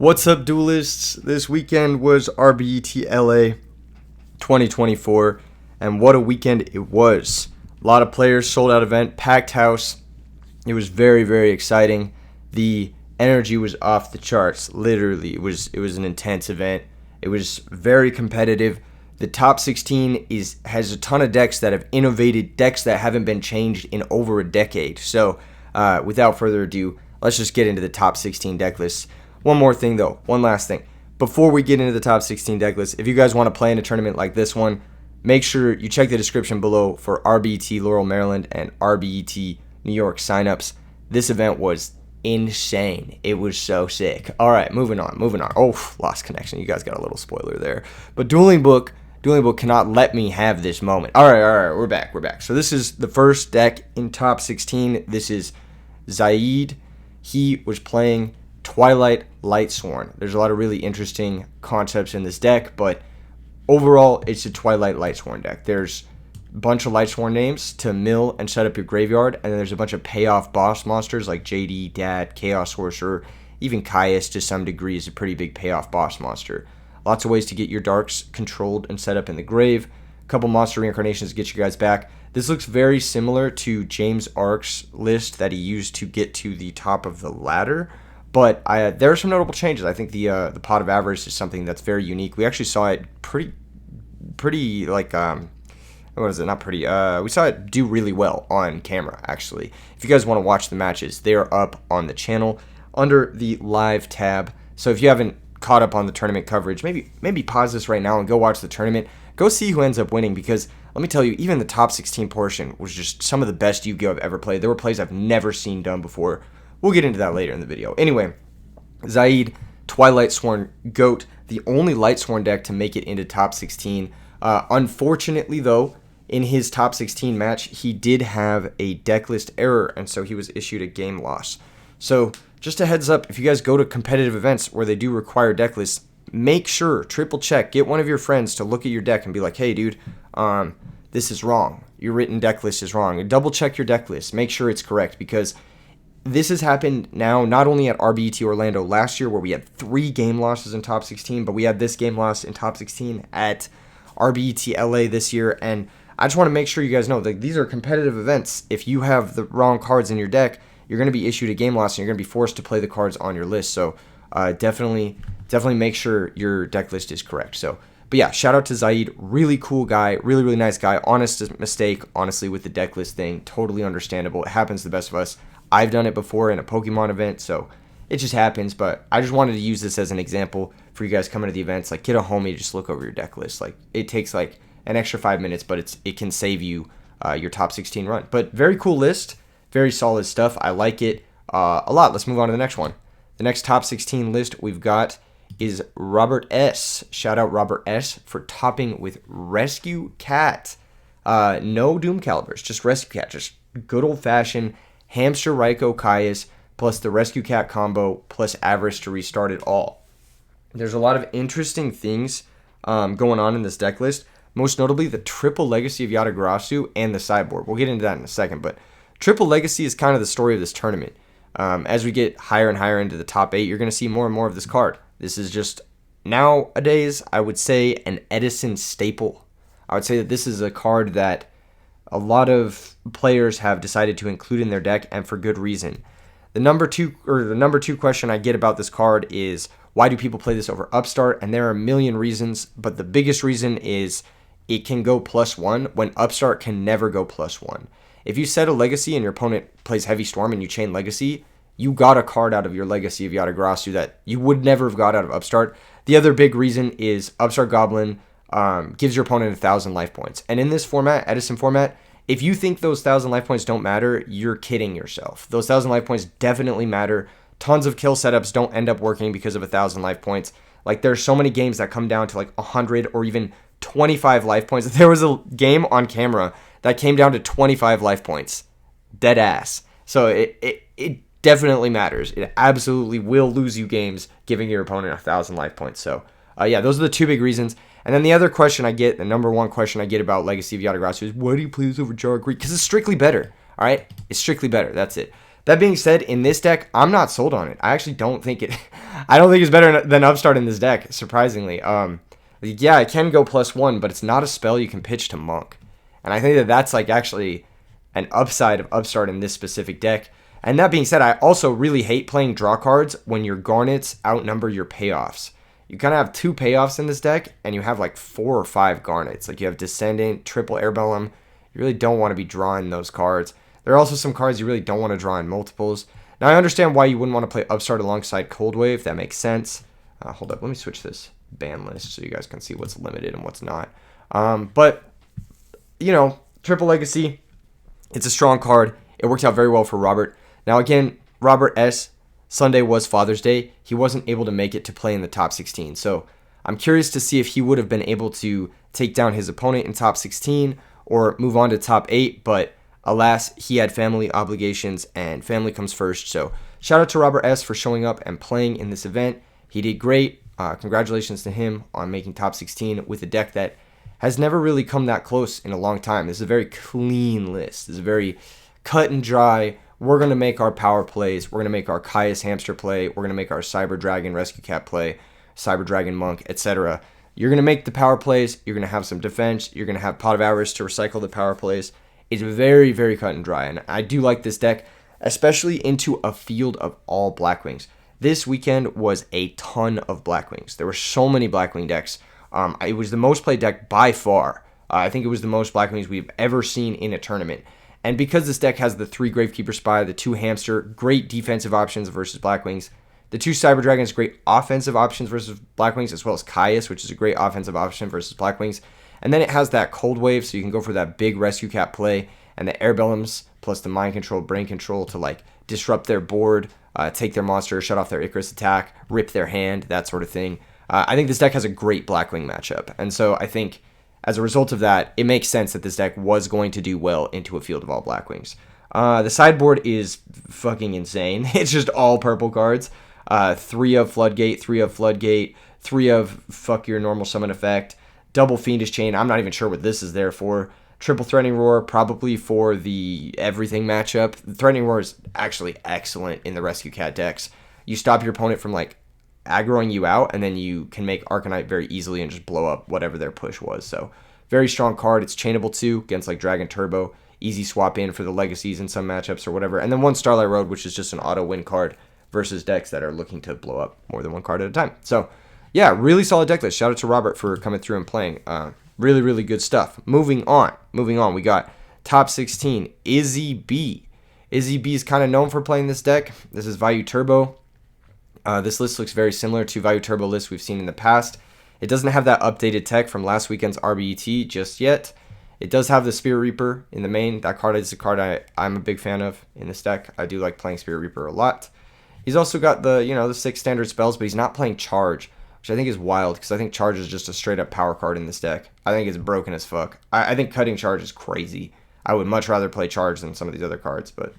What's up, duelists? This weekend was RBET LA 2024, and what a weekend it was. A lot of players, sold out event, packed house. It was very, very exciting. The energy was off the charts. Literally, it was an intense event. It was very competitive. The top 16 has a ton of decks that have innovated, decks that haven't been changed in over a decade. So, without further ado, let's just get into the top 16 deck lists. One more thing, though. One last thing. Before we get into the top 16 deck list, if you guys want to play in a tournament like this one, make sure you check the description below for RBET Laurel, Maryland and RBET New York signups. This event was insane. It was so sick. All right, moving on. Oh, lost connection. You guys got a little spoiler there. But Dueling Book cannot let me have this moment. All right, we're back. So this is the first deck in top 16. This is Zaid. He was playing Twilight Lightsworn. There's a lot of really interesting concepts in this deck, but overall, it's a Twilight Lightsworn deck. There's a bunch of Lightsworn names to mill and set up your graveyard, and then there's a bunch of payoff boss monsters like JD, Dad, Chaos Sorcerer, even Caius to some degree is a pretty big payoff boss monster. Lots of ways to get your darks controlled and set up in the grave. A couple monster reincarnations to get you guys back. This looks very similar to James Ark's list that he used to get to the top of the ladder. But there are some notable changes. I think the Pot of Avarice is something that's very unique. We actually saw it pretty like, what is it? Not pretty. We saw it do really well on camera, actually. If you guys want to watch the matches, they are up on the channel under the live tab. So if you haven't caught up on the tournament coverage, maybe pause this right now and go watch the tournament. Go see who ends up winning, because let me tell you, even the top 16 portion was just some of the best Yu-Gi-Oh! I've ever played. There were plays I've never seen done before. We'll get into that later in the video. Anyway, Zaid, Twilight Sworn GOAT, the only Lightsworn deck to make it into top 16. Unfortunately, though, in his top 16 match, he did have a deck list error, and so he was issued a game loss. So, just a heads up, if you guys go to competitive events where they do require deck lists, make sure, triple check, get one of your friends to look at your deck and be like, hey, dude, this is wrong. Your written deck list is wrong. And double check your deck list. Make sure it's correct, because this has happened now not only at RBET Orlando last year, where we had 3 game losses in top 16, but we had this game loss in top 16 at RBET LA this year. And I just want to make sure you guys know that these are competitive events. If you have the wrong cards in your deck, you're going to be issued a game loss, and you're going to be forced to play the cards on your list. So definitely make sure your deck list is correct. So, but yeah, shout out to Zaid. Really cool guy. Really nice guy. Honest mistake, honestly, with the deck list thing. Totally understandable. It happens to the best of us. I've done it before in a Pokemon event, so it just happens. But I just wanted to use this as an example for you guys coming to the events. Like, get a homie, just look over your deck list. Like, it takes like an extra 5 minutes, but it can save you your top 16 run. But very cool list, very solid stuff. I like it a lot. Let's move on to the next one. The next top 16 list we've got is Robert S. Shout out Robert S. for topping with Rescue Cat. No Doom Calibers, just Rescue Cat, just good old fashioned Hamster Raikou Caius plus the Rescue Cat combo plus Avarice to restart it all. There's a lot of interesting things going on in this deck list, most notably the triple legacy of Yatagarasu and the sideboard. We'll get into that in a second, but triple legacy is kind of the story of this tournament. As we get higher and higher into the top 8, you're going to see more and more of this card. This is just, nowadays, I would say, an Edison staple. I would say that this is a card that a lot of players have decided to include in their deck, and for good reason. The number two question I get about this card is, why do people play this over Upstart? And there are a million reasons, but the biggest reason is it can go +1 when Upstart can never go +1. If you set a legacy and your opponent plays Heavy Storm and you chain legacy, you got a card out of your legacy of Yatagarasu that you would never have got out of Upstart. The other big reason is Upstart Goblin gives your opponent 1,000 life points. And in this format, Edison format, if you think those 1,000 life points don't matter, you're kidding yourself. Those 1,000 life points definitely matter. Tons of kill setups don't end up working because of 1,000 life points. Like, there's so many games that come down to like 100 or even 25 life points. There was a game on camera that came down to 25 life points. Dead ass. So it definitely matters. It absolutely will lose you games giving your opponent 1,000 life points. So, yeah, those are the 2 big reasons. And then the other question I get, the number 1 question I get about Legacy of Yatagarasu is, why do you play this over Jar Greek? Because it's strictly better, all right? It's strictly better. That's it. That being said, in this deck, I'm not sold on it. I actually don't think it. I don't think it's better than Upstart in this deck. Surprisingly, yeah, it can go +1, but it's not a spell you can pitch to Monk, and I think that that's like actually an upside of Upstart in this specific deck. And that being said, I also really hate playing draw cards when your garnets outnumber your payoffs. You kind of have 2 payoffs in this deck, and you have like 4 or 5 garnets. Like you have Descendant, Triple Airbellum. You really don't want to be drawing those cards. There are also some cards you really don't want to draw in multiples. Now, I understand why you wouldn't want to play Upstart alongside Cold Wave. That makes sense. Hold up. Let me switch this ban list so you guys can see what's limited and what's not. But, Triple Legacy, it's a strong card. It worked out very well for Robert. Now, again, Robert S., Sunday was Father's Day. He wasn't able to make it to play in the top 16. So I'm curious to see if he would have been able to take down his opponent in top 16 or move on to top 8. But alas, he had family obligations and family comes first. So shout out to Robert S. for showing up and playing in this event. He did great. Congratulations to him on making top 16 with a deck that has never really come that close in a long time. This is a very clean list. This is a very cut and dry. We're going to make our power plays. We're going to make our Caius Hamster play. We're going to make our Cyber Dragon Rescue Cat play, Cyber Dragon Monk, etc. You're going to make the power plays. You're going to have some defense. You're going to have Pot of Avarice to recycle the power plays. It's very, very cut and dry. And I do like this deck, especially into a field of all Blackwings. This weekend was a ton of Blackwings. There were so many Blackwing decks. It was the most played deck by far. I think it was the most Blackwings we've ever seen in a tournament. And because this deck has the 3 Gravekeeper Spy, the 2 Hamster, great defensive options versus Blackwings, the 2 Cyber Dragons, great offensive options versus Blackwings, as well as Caius, which is a great offensive option versus Blackwings. And then it has that Cold Wave, so you can go for that big Rescue Cat play, and the Airbellums plus the Mind Control, Brain Control to like disrupt their board, take their monster, shut off their Icarus attack, rip their hand, that sort of thing. I think this deck has a great Blackwing matchup. And so I think as a result of that, it makes sense that this deck was going to do well into a field of all Blackwings. The sideboard is fucking insane. It's just all purple cards. 3 of Floodgate, 3 of Floodgate, 3 of Fuck Your Normal Summon Effect, double Fiendish Chain. I'm not even sure what this is there for. Triple Threatening Roar, probably for the everything matchup. The Threatening Roar is actually excellent in the Rescue Cat decks. You stop your opponent from like aggroing you out, and then you can make Arcanite very easily and just blow up whatever their push was. So very strong card. It's chainable too against like Dragon Turbo. Easy swap in for the legacies in some matchups or whatever. And then 1 Starlight Road, which is just an auto win card versus decks that are looking to blow up more than 1 card at a time. So yeah, really solid deck list. Shout out to Robert for coming through and playing. Really, really good stuff. Moving on. We got top 16, Izzy B. Izzy B is kind of known for playing this deck. This is Vayu Turbo. This list looks very similar to Vayu Turbo lists we've seen in the past. It doesn't have that updated tech from last weekend's RBET just yet. It does have the Spirit Reaper in the main. That card is a card I'm a big fan of in this deck. I do like playing Spirit Reaper a lot. He's also got the 6 standard spells, but he's not playing Charge, which I think is wild because I think Charge is just a straight up power card in this deck. I think it's broken as fuck. I think cutting Charge is crazy. I would much rather play Charge than some of these other cards, but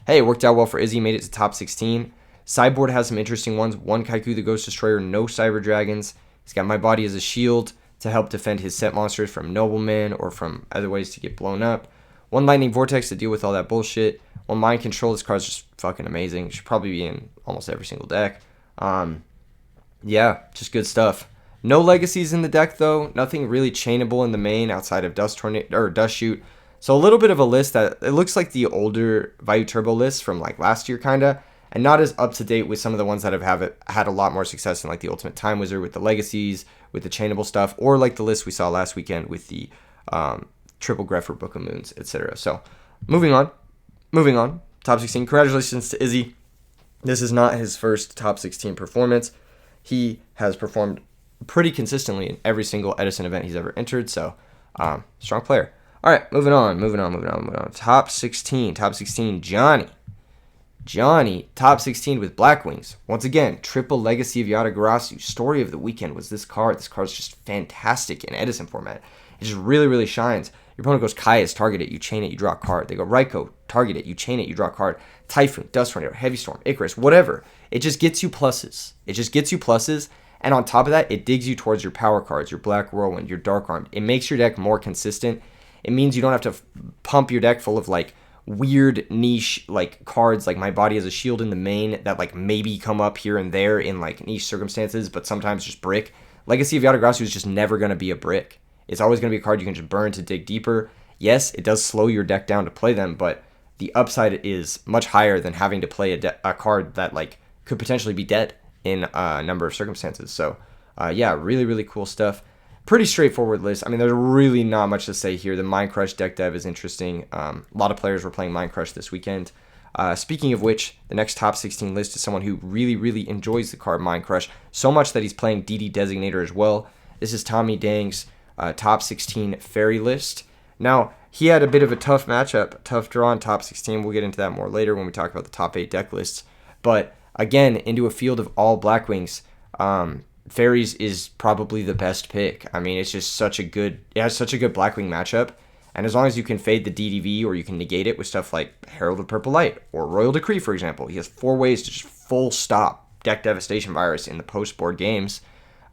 hey, it worked out well for Izzy. Made it to top 16. Sideboard has some interesting ones. 1 Kaiku the Ghost Destroyer, no Cyber Dragons. He's got My Body as a shield to help defend his set monsters from Nobleman or from other ways to get blown up. 1 Lightning Vortex to deal with all that bullshit. 1 Mind Control. This card's just fucking amazing. Should probably be in almost every single deck. Yeah, just good stuff. No legacies in the deck though. Nothing really chainable in the main outside of Dust Shoot. So a little bit of a list that it looks like the older Vayu Turbo list from like last year kinda, and not as up to date with some of the ones that have had a lot more success in like the Ultimate Time Wizard with the legacies, with the chainable stuff, or like the list we saw last weekend with the Triple Greffer Book of Moons, etc. So moving on. Top 16. Congratulations to Izzy. This is not his first top 16 performance. He has performed pretty consistently in every single Edison event he's ever entered. So strong player. All right, moving on. Top 16, Johnny, top 16 with Blackwings. Once again, triple Legacy of Yatagarasu. Story of the weekend was this card. This card's just fantastic in Edison format. It just really, really shines. Your opponent goes Caius, target it, you chain it, you draw a card. They go Raikou, target it, you chain it, you draw a card. Typhoon, Dust Tornado, Heavy Storm, Icarus, whatever. It just gets you pluses. And on top of that, it digs you towards your power cards, your Black Whirlwind, your Dark Armed. It makes your deck more consistent. It means you don't have to pump your deck full of like weird niche like cards like My Body as a Shield in the main that like maybe come up here and there in like niche circumstances, but sometimes just brick. Legacy of Yugioh is just never going to be a brick. It's always going to be a card you can just burn to dig deeper. Yes, it does slow your deck down to play them, but the upside is much higher than having to play a card that like could potentially be dead in a number of circumstances. So yeah, really, really cool stuff. Pretty straightforward list. I mean, there's really not much to say here. The Mind Crush deck dev is interesting. A lot of players were playing Mind Crush this weekend. Speaking of which, the next top 16 list is someone who really, really enjoys the card Mind Crush so much that he's playing DD Designator as well. This is Tommy Dang's top 16 fairy list. Now, he had a bit of a tough matchup, tough draw in top 16. We'll get into that more later when we talk about the top 8 deck lists. But again, into a field of all Blackwings, Fairies is probably the best pick. I mean, it's just such a good, it has such a good Blackwing matchup. And as long as you can fade the DDV or you can negate it with stuff like Herald of Purple Light or Royal Decree, for example, he has 4 ways to just full stop Deck Devastation Virus in the post-board games.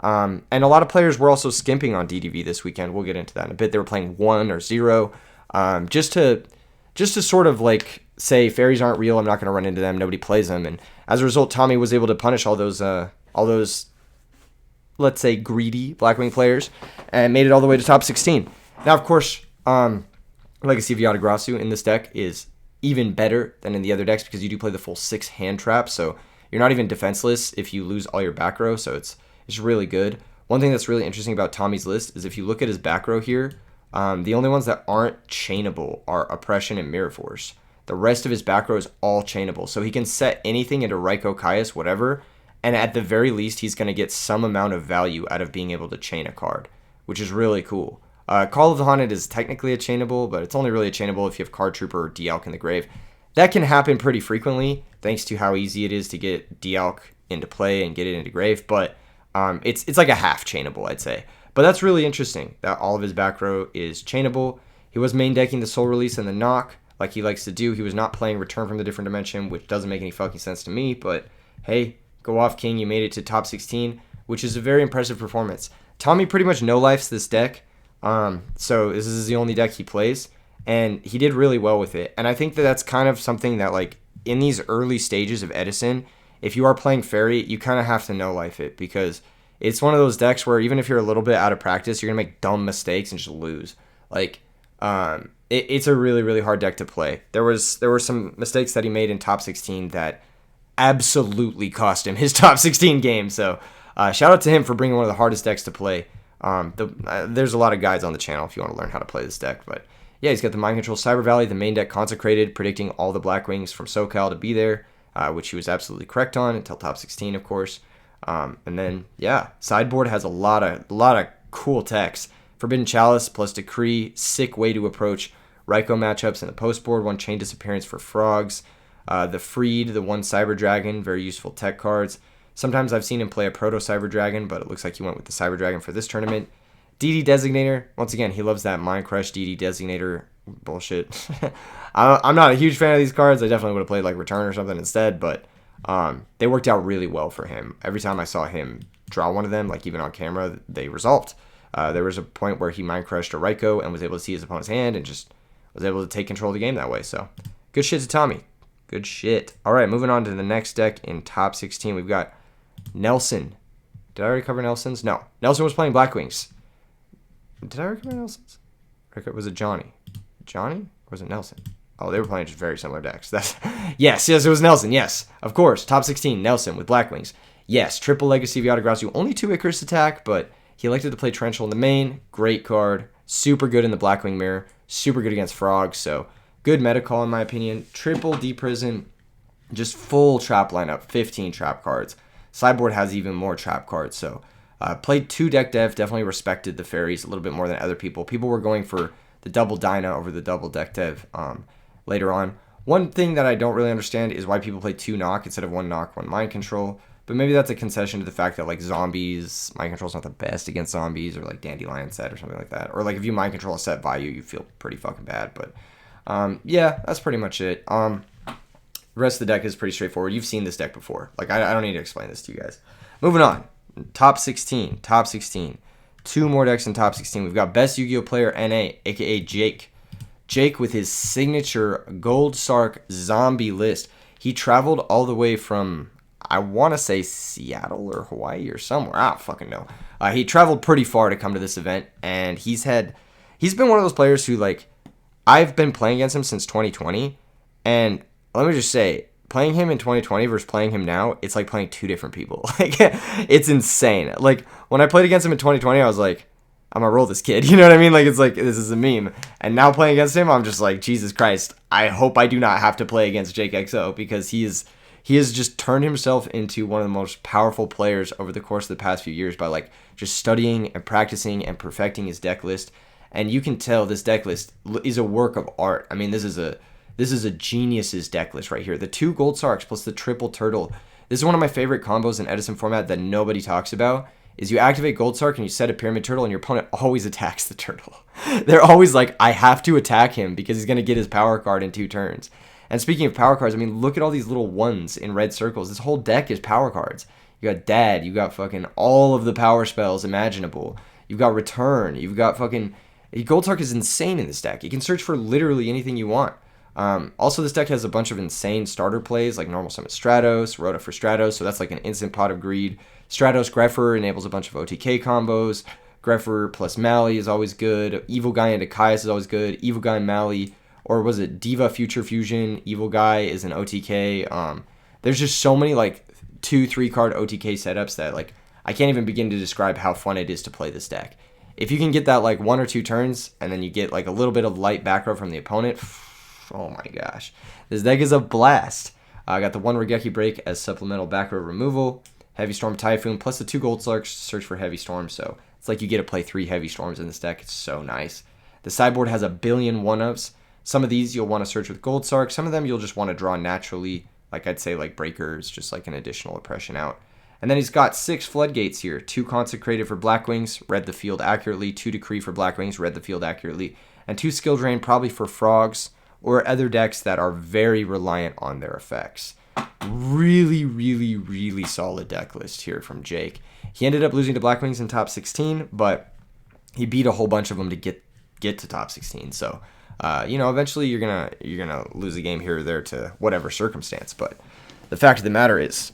And a lot of players were also skimping on DDV this weekend. We'll get into that in a bit. They were playing 1 or 0, just to sort of like say fairies aren't real. I'm not going to run into them. Nobody plays them. And as a result, Tommy was able to punish all those let's say greedy Blackwing players and made it all the way to top 16. Now, of course, Legacy of Yugioh in this deck is even better than in the other decks because you do play the full 6 hand traps. So you're not even defenseless if you lose all your back row. So it's really good. One thing that's really interesting about Tommy's list is if you look at his back row here, the only ones that aren't chainable are Oppression and Mirror Force. The rest of his back row is all chainable. So he can set anything into Raikou, Caius, whatever, and at the very least, he's going to get some amount of value out of being able to chain a card, which is really cool. Call of the Haunted is technically a chainable, but it's only really a chainable if you have Card Trooper or Dialk in the grave. That can happen pretty frequently, thanks to how easy it is to get Dialk into play and get it into grave, but it's like a half chainable, I'd say. But that's really interesting that all of his back row is chainable. He was main decking the Soul Release and the Knock, like he likes to do. He was not playing Return from the Different Dimension, which doesn't make any fucking sense to me, but hey, go off, King. You made it to top 16, which is a very impressive performance. Tommy pretty much no-lifes this deck, so this is the only deck he plays, and he did really well with it. And I think that that's kind of something that, like, in these early stages of Edison, if you are playing Fairy, you kind of have to no-life it, because it's one of those decks where even if you're a little bit out of practice, you're going to make dumb mistakes and just lose. Like, it's a really, really hard deck to play. There were some mistakes that he made in top 16 that absolutely cost him his top 16 game. So shout out to him for bringing one of the hardest decks to play. There's a lot of guides on the channel if you want to learn how to play this deck. But yeah, he's got the Mind Control Cyber Valley, the main deck Consecrated, predicting all the Blackwings from SoCal to be there, which he was absolutely correct on until top 16, of course. And then, yeah, sideboard has a lot of cool techs. Forbidden Chalice plus Decree, sick way to approach Raikou matchups in the postboard. 1 Chain Disappearance for Frogs. The Freed, the 1 Cyber Dragon, very useful tech cards. Sometimes I've seen him play a Proto Cyber Dragon, but it looks like he went with the Cyber Dragon for this tournament. DD Designator, once again, he loves that Mind Crush DD Designator bullshit. I'm not a huge fan of these cards. I definitely would have played like Return or something instead, but they worked out really well for him. Every time I saw him draw one of them, like even on camera, they resolved. There was a point where he Mind Crushed a Raikou and was able to see his opponent's hand and just was able to take control of the game that way. So good shit to Tommy. Good shit. All right, moving on to the next deck in top 16. We've got Nelson. Did I already cover Nelson's? No. Nelson was playing Blackwings. Did I already cover Nelson's? Was it Johnny? Johnny? Or was it Nelson? Oh, they were playing just very similar decks. Yes, it was Nelson. Yes, of course. Top 16, Nelson with Blackwings. Yes, triple Legacy of Yugioh. Only 2 Icarus attack, but he elected to play Torrential in the main. Great card. Super good in the Blackwing mirror. Super good against Frogs, so good meta call in my opinion. Triple D-Prison, just full trap lineup, 15 trap cards. Sideboard has even more trap cards, so played 2 deck dev, definitely respected the fairies a little bit more than other people. People were going for the double Dyna over the double deck dev later on. One thing that I don't really understand is why people play 2 knock instead of 1 knock, 1 mind control, but maybe that's a concession to the fact that like zombies, mind control's not the best against zombies, or like Dandelion set or something like that. Or like if you mind control a set value, you feel pretty fucking bad, but yeah, that's pretty much it. The rest of the deck is pretty straightforward. You've seen this deck before. Like, I don't need to explain this to you guys. Moving on. Top 16. 2 more decks in top 16. We've got Best Yu-Gi-Oh! Player NA, a.k.a. Jake. Jake with his signature Gold Sark zombie list. He traveled all the way from, I want to say Seattle or Hawaii or somewhere. I don't fucking know. He traveled pretty far to come to this event, and he's been one of those players who, like, I've been playing against him since 2020, and let me just say, playing him in 2020 versus playing him now, it's like playing two different people. Like, it's insane. Like, when I played against him in 2020, I was like, I'm gonna roll this kid. You know what I mean? Like, it's like, this is a meme. And now playing against him, I'm just like, Jesus Christ, I hope I do not have to play against Jake XO, because he has just turned himself into one of the most powerful players over the course of the past few years by, like, just studying and practicing and perfecting his deck list. And you can tell this deck list is a work of art. I mean, this is a genius's deck list right here. The 2 Gold Sarks plus the triple turtle. This is one of my favorite combos in Edison format that nobody talks about. Is you activate Gold Sark and you set a pyramid turtle, and your opponent always attacks the turtle. They're always like, I have to attack him because he's going to get his power card in 2 turns. And speaking of power cards, I mean, look at all these little ones in red circles. This whole deck is power cards. You got Dad. You got fucking all of the power spells imaginable. You've got Return. You've got fucking... Gold Sark is insane in this deck. You can search for literally anything you want. Also, this deck has a bunch of insane starter plays, like Normal Summon Stratos, Rhoda for Stratos, so that's like an instant pot of greed. Stratos Grepher enables a bunch of OTK combos. Grepher plus Mali is always good. Evil Guy into Caius is always good. Evil Guy Mali, or was it Diva Future Fusion? Evil Guy is an OTK. There's just so many like 2-3 card OTK setups that, like, I can't even begin to describe how fun it is to play this deck. If you can get that like 1 or 2 turns, and then you get like a little bit of light back row from the opponent, oh my gosh, this deck is a blast. I got the 1 Regeki Break as supplemental back row removal. Heavy Storm Typhoon plus the 2 Gold Sarks to search for Heavy Storm, so it's like you get to play 3 Heavy Storms in this deck. It's so nice. The sideboard has a billion 1-ofs. Some of these you'll want to search with Gold Sark. Some of them you'll just want to draw naturally, like I'd say like Breakers, just like an additional oppression out. And then he's got 6 Floodgates here. 2 Consecrated for Blackwings, read the field accurately. 2 Decree for Blackwings, read the field accurately. And 2 Skill Drain, probably for Frogs or other decks that are very reliant on their effects. Really, really, really solid deck list here from Jake. He ended up losing to Blackwings in top 16, but he beat a whole bunch of them to get to top 16. So, eventually you're gonna lose a game here or there to whatever circumstance. But the fact of the matter is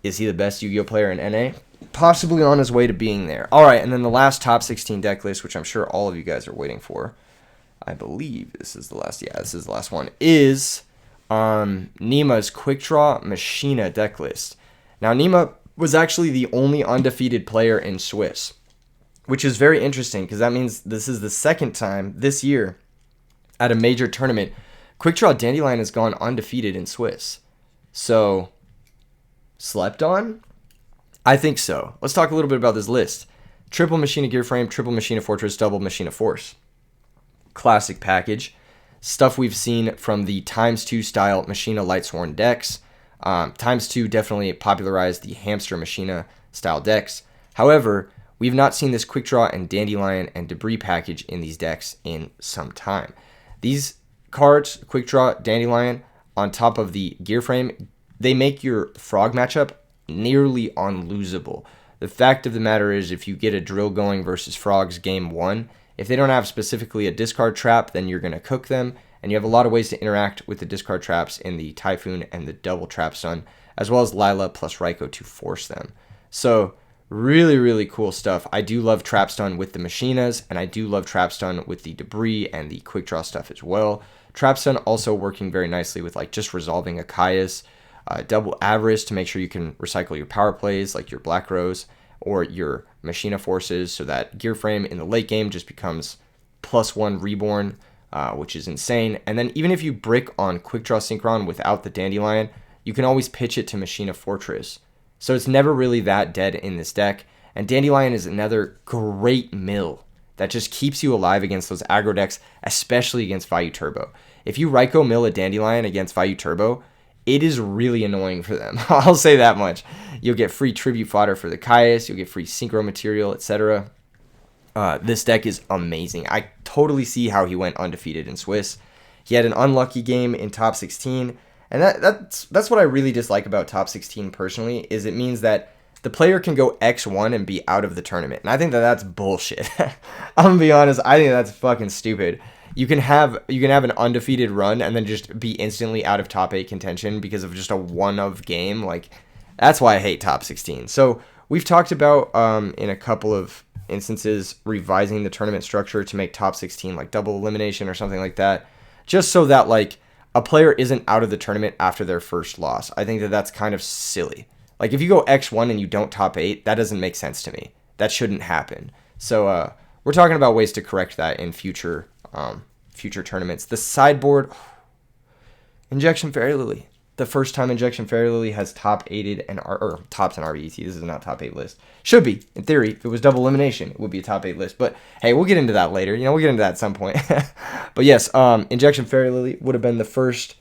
he the best Yu-Gi-Oh player in NA? Possibly on his way to being there. All right, and then the last top 16 deck list, which I'm sure all of you guys are waiting for. I believe this is the last. Yeah, this is the last one. Is Nima's Quick Draw Machina deck list. Now, Nima was actually the only undefeated player in Swiss, which is very interesting because that means this is the second time this year at a major tournament Quick Draw Dandelion has gone undefeated in Swiss. So, slept on? I think so. Let's talk a little bit about this list. Triple Machina Gear Frame, Triple Machina Fortress, Double Machina Force. Classic package. Stuff we've seen from the ×2 style Machina Lightsworn decks. ×2 definitely popularized the Hamster Machina style decks. However, we've not seen this Quick Draw and Dandelion and Debris package in these decks in some time. These cards, Quick Draw, Dandelion, on top of the Gear Frame, they make your Frog matchup nearly unlosable. The fact of the matter is, if you get a drill going versus Frogs game 1, if they don't have specifically a discard trap, then you're going to cook them, and you have a lot of ways to interact with the discard traps in the Typhoon and the double trap stun, as well as Lila plus Raikou to force them. So, really, really cool stuff. I do love trap stun with the Machinas, and I do love trap stun with the Debris and the Quick Draw stuff as well. Trap stun also working very nicely with like just resolving a Caius, double Avarice to make sure you can recycle your power plays like your Black Rose or your Machina Forces, so that Gear Frame in the late game just becomes +1 Reborn, which is insane. And then even if you brick on Quick Draw Synchron without the Dandelion, you can always pitch it to Machina Fortress. So it's never really that dead in this deck. And Dandelion is another great mill that just keeps you alive against those aggro decks, especially against Vayu Turbo. If you Raikou mill a Dandelion against Vayu Turbo, it is really annoying for them. I'll say that much. You'll get free tribute fodder for the Caius, you'll get free synchro material, etc. This deck is amazing. I totally see how he went undefeated in Swiss. He had an unlucky game in top 16, and that's what I really dislike about top 16 personally, is it means that the player can go X1 and be out of the tournament. And I think that that's bullshit. I'm gonna be honest, I think that's fucking stupid. you can have an undefeated run and then just be instantly out of top 8 contention because of just a one of game. Like, that's why I hate top 16. So we've talked about in a couple of instances revising the tournament structure to make top 16 like double elimination or something like that, just so that like a player isn't out of the tournament after their first loss. I think that that's kind of silly. Like, if you go X1 and you don't top 8, that doesn't make sense to me. That shouldn't happen. So we're talking about ways to correct that in future tournaments. The sideboard, Injection Fairy Lily. The first time Injection Fairy Lily has top 8'd and or tops an RBET. This is not top 8 list. Should be, in theory. If it was double elimination, it would be a top 8 list. But hey, we'll get into that later. We'll get into that at some point. But yes, Injection Fairy Lily would have been the first.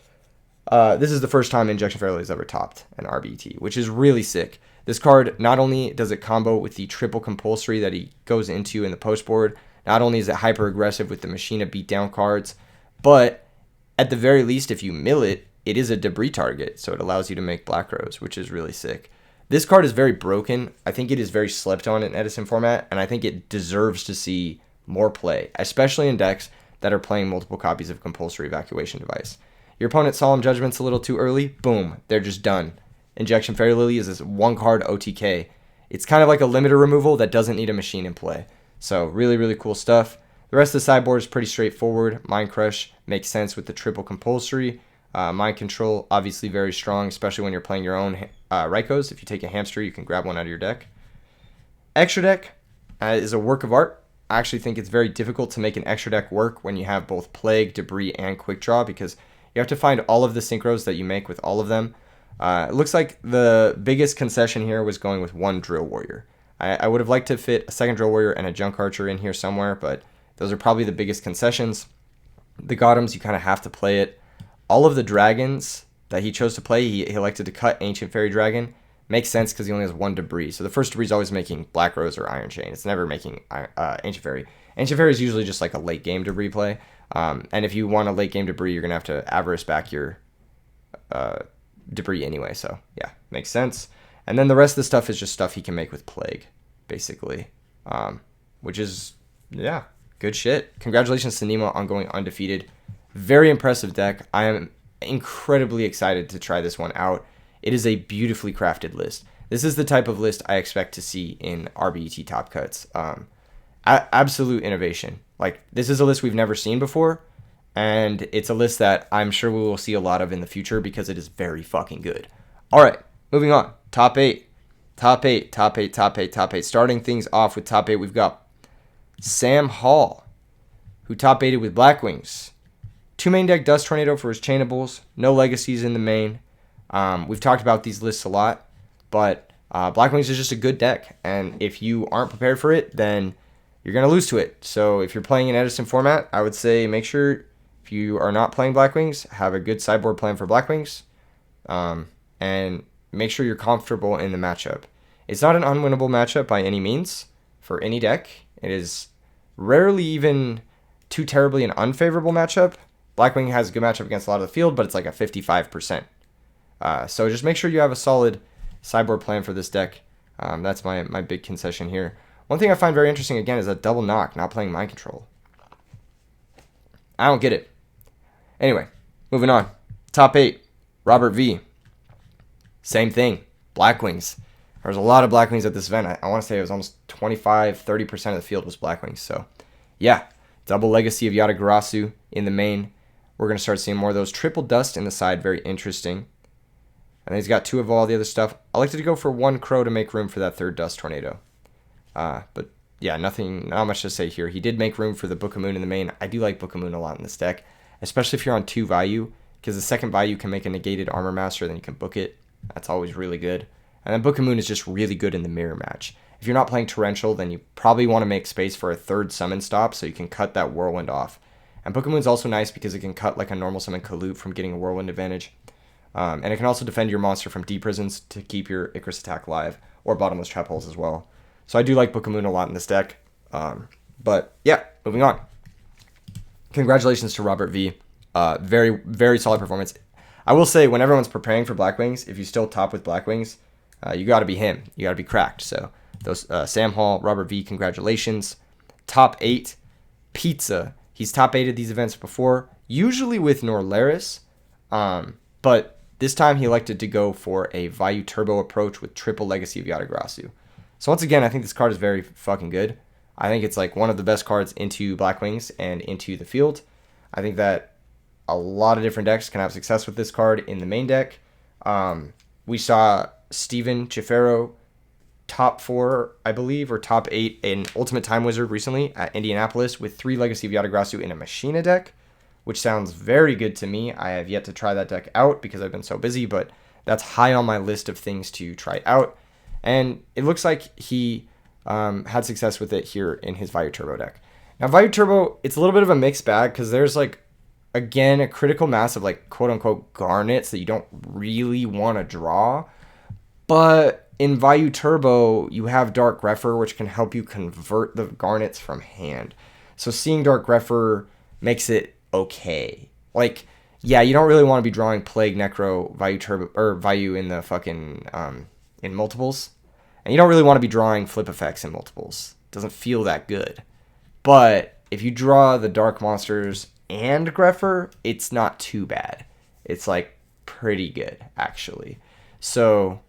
This is the first time Injection Fairy Lily has ever topped an RBET, which is really sick. This card, not only does it combo with the triple compulsory that he goes into in the post board, not only is it hyper aggressive with the Machina beatdown cards, but at the very least, if you mill it, it is a debris target, so it allows you to make Black Rose, which is really sick. This card is very broken. I think it is very slept on in Edison format, and I think it deserves to see more play, especially in decks that are playing multiple copies of Compulsory Evacuation Device. Your opponent's Solemn Judgment's a little too early, boom, they're just done. Injection Fairy Lily is this one card OTK. It's kind of like a limiter removal that doesn't need a machine in play. So really, really cool stuff. The rest of the sideboard is pretty straightforward. Mind Crush makes sense with the triple compulsory. Mind Control, obviously very strong, especially when you're playing your own Raikos. If you take a hamster, you can grab one out of your deck. Extra deck is a work of art. I actually think it's very difficult to make an extra deck work when you have both Plague, Debris, and Quick Draw, because you have to find all of the synchros that you make with all of them. It looks like the biggest concession here was going with one Drill Warrior. I would have liked to fit a second Drill Warrior and a Junk Archer in here somewhere, but those are probably the biggest concessions. The Gotems, you kind of have to play it. All of the dragons that he chose to play, he elected to cut Ancient Fairy Dragon. Makes sense because he only has one Debris. So the first Debris is always making Black Rose or Iron Chain. It's never making Ancient Fairy. Ancient Fairy is usually just like a late game Debris play. And if you want a late game Debris, you're going to have to Avarice back your Debris anyway. So yeah, makes sense. And then the rest of the stuff is just stuff he can make with Plague, basically. Which is, yeah, good shit. Congratulations to Nemo on going undefeated. Very impressive deck. I am incredibly excited to try this one out. It is a beautifully crafted list. This is the type of list I expect to see in RBET Top Cuts. Absolute innovation. Like, this is a list we've never seen before, and it's a list that I'm sure we will see a lot of in the future because it is very fucking good. All right, moving on. Top 8. Starting things off with top 8, we've got Sam Hall, who top 8'd with Blackwings. 2 main deck Dust Tornado for his Chainables. No legacies in the main. We've talked about these lists a lot, but Blackwings is just a good deck, and if you aren't prepared for it, then you're going to lose to it. So if you're playing in Edison format, I would say make sure, if you are not playing Blackwings, have a good sideboard plan for Blackwings, and make sure you're comfortable in the matchup. It's not an unwinnable matchup by any means for any deck. It is rarely even too terribly an unfavorable matchup. Blackwing has a good matchup against a lot of the field, but it's like a 55%. So just make sure you have a solid sideboard plan for this deck. That's my big concession here. One thing I find very interesting, again, is that Double Knock not playing Mind Control. I don't get it. Anyway, moving on. Top 8, Robert V. Same thing, Blackwings. There was a lot of Blackwings at this event. I want to say it was almost 25-30% of the field was Blackwings. So, yeah, double Legacy of Yatagarasu in the main. We're going to start seeing more of those. Triple Dust in the side, very interesting. And then he's got 2 of all the other stuff. I like to go for 1 Crow to make room for that 3rd Dust Tornado. But yeah, not much to say here. He did make room for the Book of Moon in the main. I do like Book of Moon a lot in this deck, especially if you're on 2 value, because the second value can make a negated Armor Master, then you can book it. That's always really good. And then Book of Moon is just really good in the mirror match. If you're not playing Torrential, then you probably want to make space for a 3rd summon stop so you can cut that Whirlwind off. And Book of Moon's also nice because it can cut like a normal summon Kalut from getting a Whirlwind advantage. And it can also defend your monster from deep prisons to keep your Icarus attack live, or bottomless trap holes as well. So I do like Book of Moon a lot in this deck. But yeah, moving on. Congratulations to Robert V. Very, very solid performance. I will say, when everyone's preparing for Blackwings, if you still top with Blackwings, you got to be him. You got to be cracked. So those Sam Hall, Robert V, congratulations. Top 8, Pizza. He's top 8 at these events before, usually with Norlaris, but this time he elected to go for a Vayu Turbo approach with triple Legacy of Yatagrasu. So once again, I think this card is very fucking good. I think it's like one of the best cards into Blackwings and into the field. I think that a lot of different decks can have success with this card in the main deck. We saw Steven Chifero top 4, I believe, or top 8 in Ultimate Time Wizard recently at Indianapolis with 3 Legacy of Yatagrasu in a Machina deck, which sounds very good to me. I have yet to try that deck out because I've been so busy, but that's high on my list of things to try out. And it looks like he had success with it here in his Vayu Turbo deck. Now, Vayu Turbo, it's a little bit of a mixed bag because there's like, again, a critical mass of like quote-unquote garnets that you don't really want to draw. But in Vayu Turbo, you have Dark Refer, which can help you convert the garnets from hand. So seeing Dark Refer makes it okay. Like, yeah, you don't really want to be drawing Plague, Necro, Vayu Turbo, or Vayu in the fucking, in multiples. And you don't really want to be drawing flip effects in multiples. It doesn't feel that good. But if you draw the Dark Monsters and Greffer, it's not too bad. It's like pretty good, actually. So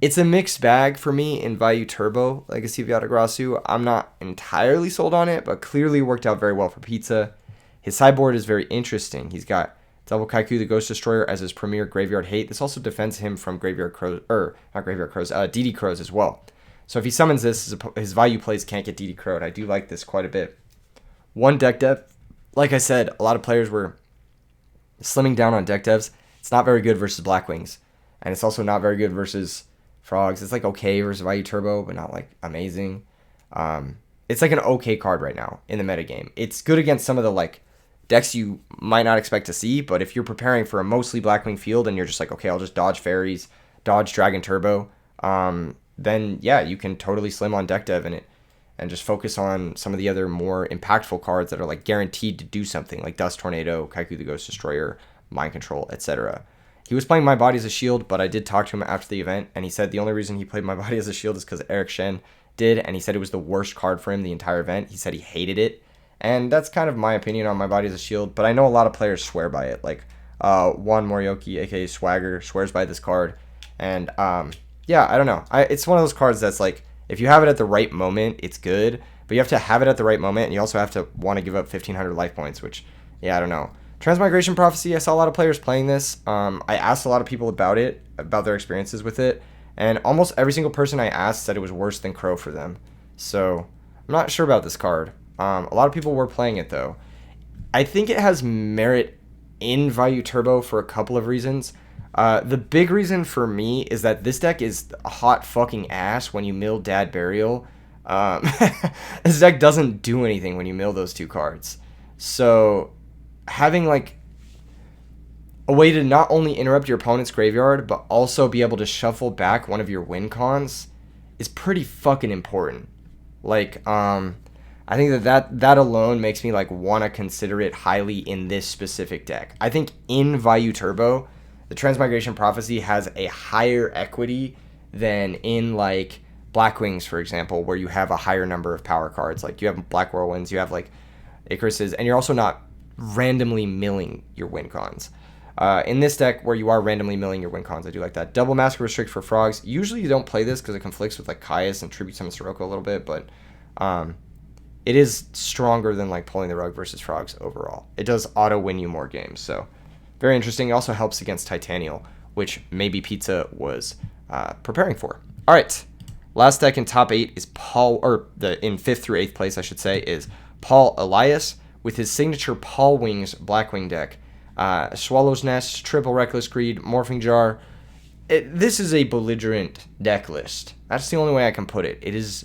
it's a mixed bag for me in Vayu Turbo Legacy of Yatagrasu. I'm not entirely sold on it, but clearly worked out very well for Pizza. His sideboard is very interesting. He's got Double Kaiku the Ghost Destroyer as his premier graveyard hate. This also defends him from Graveyard Crows, or not Graveyard Crows, DD Crows as well. So if he summons this, his Vayu plays can't get DD Crowed. I do like this quite a bit. One deck depth, like I said, a lot of players were slimming down on deck devs. It's not very good versus Blackwings, and it's also not very good versus Frogs. It's like okay versus Vayu Turbo, but not like amazing. It's like an okay card right now in the metagame. It's good against some of the like decks you might not expect to see, but if you're preparing for a mostly Blackwing field and you're just like, okay, I'll just dodge fairies, dodge Dragon Turbo, then yeah, you can totally slim on deck dev and just focus on some of the other more impactful cards that are like guaranteed to do something, like Dust Tornado, Kaiku the Ghost Destroyer, Mind Control, etc. He was playing My Body as a Shield, but I did talk to him after the event, and he said the only reason he played My Body as a Shield is because Eric Shen did, and he said it was the worst card for him the entire event. He said he hated it. And that's kind of my opinion on My Body as a Shield, but I know a lot of players swear by it. Like Juan Morioki, aka Swagger, swears by this card. And yeah, I don't know. It's one of those cards that's like, if you have it at the right moment, it's good. But you have to have it at the right moment, and you also have to want to give up 1,500 life points, which, yeah, I don't know. Transmigration Prophecy, I saw a lot of players playing this. I asked a lot of people about it, about their experiences with it, and almost every single person I asked said it was worse than Crow for them. So I'm not sure about this card. A lot of people were playing it, though. I think it has merit in Vayu Turbo for a couple of reasons. The big reason for me is that this deck is a hot fucking ass when you mill Dad Burial. This deck doesn't do anything when you mill those two cards. So having like a way to not only interrupt your opponent's graveyard, but also be able to shuffle back one of your win cons is pretty fucking important. Like, I think that alone makes me like want to consider it highly in this specific deck. I think in Vayu Turbo, the Transmigration Prophecy has a higher equity than in like Blackwings, for example, where you have a higher number of power cards. Like you have Black Whirlwinds, you have like Icaruses, and you're also not randomly milling your win cons. In this deck, where you are randomly milling your win cons, I do like that. Double Mask Restrict for Frogs. Usually you don't play this because it conflicts with like Caius and Tribute Summon Sirocco a little bit, but it is stronger than like pulling the rug versus Frogs overall. It does auto win you more games, so very interesting. It also helps against Titanial, which maybe Pizza was preparing for. All right, last deck in top 8 is Paul, or in 5th through 8th place, I should say, is Paul Elias with his signature Paul Wings Blackwing deck. Swallow's Nest, Triple Reckless Greed, Morphing Jar. This is a belligerent deck list. That's the only way I can put it. It is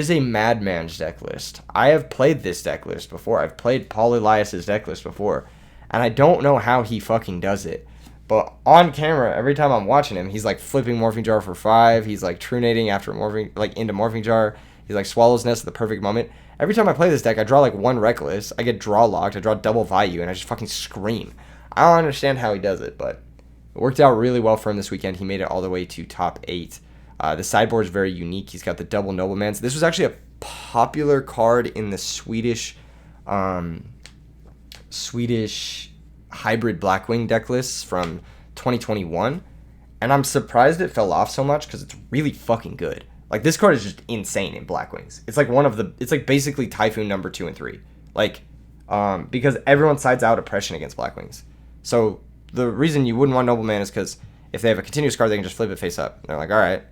a madman's deck list. I have played this deck list before. I've played Paul Elias's deck list before, and I don't know how he fucking does it. But on camera, every time I'm watching him, he's like flipping Morphing Jar for 5. He's like trunating after into Morphing Jar. He's like Swallow's Nest at the perfect moment. Every time I play this deck, I draw like 1 Reckless. I get draw locked. I draw double Vayu, and I just fucking scream. I don't understand how he does it, but it worked out really well for him this weekend. He made it all the way to top 8. The sideboard is very unique. He's got the double Noblemans. This was actually a popular card in the Swedish Swedish hybrid Blackwing deck lists from 2021, and I'm surprised it fell off so much because it's really fucking good. Like, this card is just insane in Blackwings. It's like it's like basically Typhoon number 2 and 3. Like, because everyone sides out Oppression against Blackwings. So the reason you wouldn't want Nobleman is because if they have a continuous card, they can just flip it face up. They're like, all right,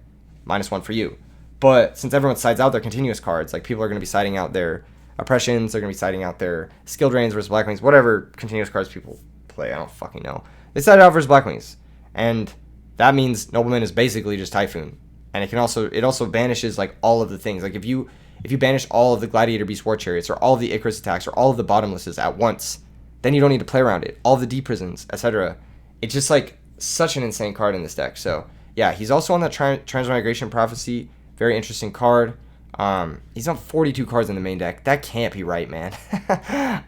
-1 for you. But since everyone sides out their continuous cards, like, people are going to be siding out their Oppressions, they're going to be siding out their Skill Drains versus Blackwings, whatever continuous cards people play, I don't fucking know. They side out versus Blackwings, and that means Nobleman is basically just Typhoon. And it also banishes, like, all of the things. Like, if you banish all of the Gladiator Beast War Chariots, or all of the Icarus attacks, or all of the Bottomlesses at once, then you don't need to play around it. All of the D-Prisons, etc. It's just, like, such an insane card in this deck. So, yeah, he's also on that Transmigration Prophecy. Very interesting card. He's on 42 cards in the main deck. That can't be right, man.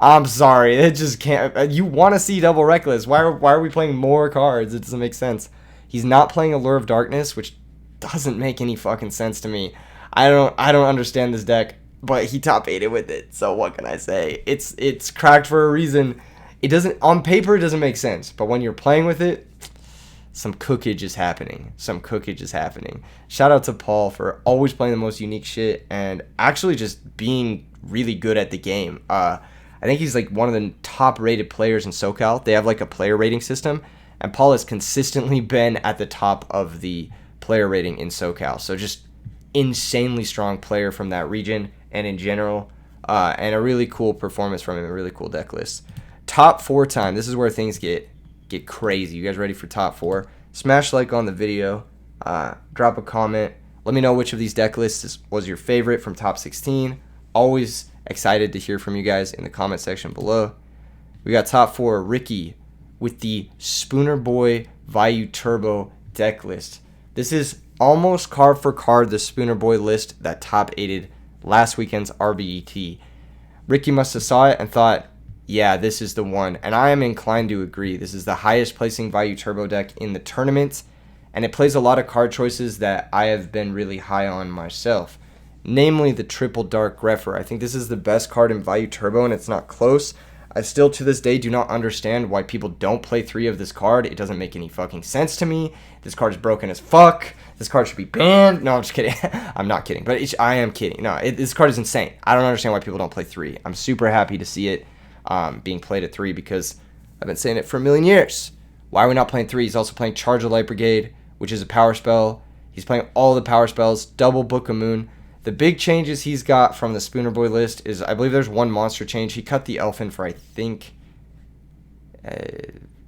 I'm sorry. It just can't. You want to see double Reckless. Why are we playing more cards? It doesn't make sense. He's not playing Allure of Darkness, which doesn't make any fucking sense to me. I don't understand this deck, but he top 8'd with it. So what can I say? It's cracked for a reason. It doesn't, on paper, it doesn't make sense, but when you're playing with it, some cookage is happening. Shout out to Paul for always playing the most unique shit and actually just being really good at the game. I think he's like one of the top rated players in SoCal. They have like a player rating system, and Paul has consistently been at the top of the player rating in SoCal. So just insanely strong player from that region and in general, and a really cool performance from him, a really cool deck list. Top 4 time. This is where things get crazy. You guys ready for top 4? Smash like on the video, drop a comment, let me know which of these deck lists was your favorite from top 16. Always excited to hear from you guys in the comment section below. We got top 4, Ricky with the Spooner Boy Vayu Turbo deck list. This is almost card for card the Spooner Boy list that top 8'd last weekend's RBET. Ricky must have saw it and thought, yeah, this is the one, and I am inclined to agree. This is the highest placing Vayu Turbo deck in the tournament, and it plays a lot of card choices that I have been really high on myself, namely the Triple Dark Grepher. I think this is the best card in Vayu Turbo, and it's not close. I still, to this day, do not understand why people don't play 3 of this card. It doesn't make any fucking sense to me. This card is broken as fuck. This card should be banned. No, I'm just kidding. I'm not kidding, but I am kidding. No, this card is insane. I don't understand why people don't play 3. I'm super happy to see it being played at 3 because I've been saying it for a million years. Why are we not playing 3? He's also playing Charge the Light Brigade, which is a power spell. He's playing all the power spells, double Book of Moon. The big changes he's got from the Spooner Boy list is, I believe there's one monster change. He cut the Elfin for, I think,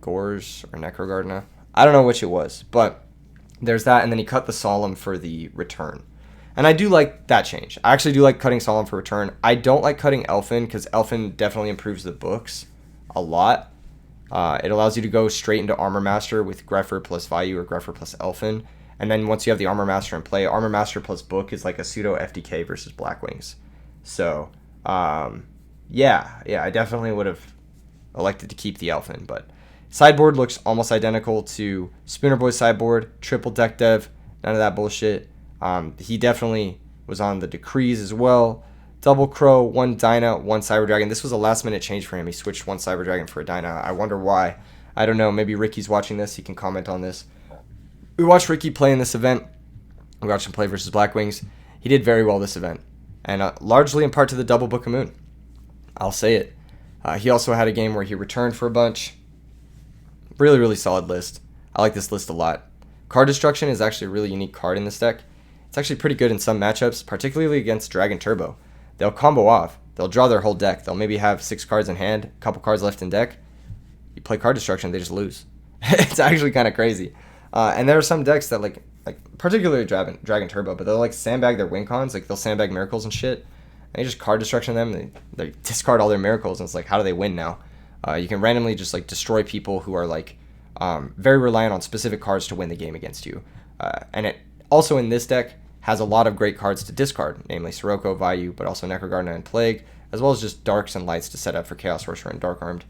Gors or Necrogardna. I don't know which it was, but there's that, and then he cut the Solemn for the Return. And I do like that change. I actually do like cutting Solemn for Return. I don't like cutting Elfin, because Elfin definitely improves the books a lot. It allows you to go straight into Armor Master with Grepher plus Vayu or Grepher plus Elfin. And then once you have the Armor Master in play, Armor Master plus Book is like a pseudo FDK versus Blackwings. So, yeah, I definitely would have elected to keep the Elfin. But sideboard looks almost identical to Spooner Boy's sideboard. Triple deck dev, none of that bullshit. He definitely was on the decrees as well. Double Crow, 1 Dyna, 1 Cyber Dragon. This was a last minute change for him. He switched 1 Cyber Dragon for a Dyna. I wonder why. I don't know. Maybe Ricky's watching this. He can comment on this. We watched Ricky play in this event. We watched him play versus Blackwings. He did very well this event, and largely in part to the double Book of Moon. I'll say it. He also had a game where he returned for a bunch. Really, really solid list. I like this list a lot. Card Destruction is actually a really unique card in this deck. It's actually pretty good in some matchups, particularly against Dragon Turbo. They'll combo off. They'll draw their whole deck. They'll maybe have 6 cards in hand, a couple cards left in deck. You play Card Destruction, they just lose. It's actually kind of crazy. And there are some decks that like particularly Dragon Turbo, but they'll like sandbag their win cons, like they'll sandbag miracles and shit. And you just Card Destruction them, they discard all their miracles, and it's like, how do they win now? You can randomly just like destroy people who are like very reliant on specific cards to win the game against you. And it also in this deck has a lot of great cards to discard, namely Sirocco, Vayu, but also Necrogardna and Plague, as well as just Darks and Lights to set up for Chaos Sorcerer and Dark Armed.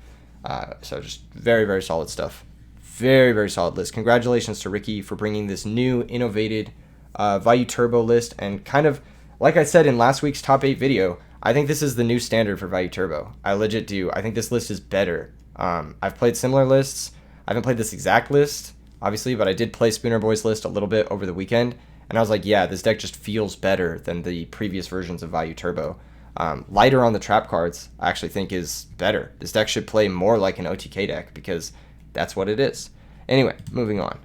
So just very, very solid stuff. Very, very solid list. Congratulations to Ricky for bringing this new, innovated Vayu Turbo list. And kind of, like I said in last week's top 8 video, I think this is the new standard for Value Turbo. I legit do. I think this list is better. I've played similar lists. I haven't played this exact list, obviously, but I did play Spooner Boy's list a little bit over the weekend, and I was like, yeah, this deck just feels better than the previous versions of Value Turbo. Lighter on the trap cards, I actually think is better. This deck should play more like an OTK deck because that's what it is. Anyway, moving on.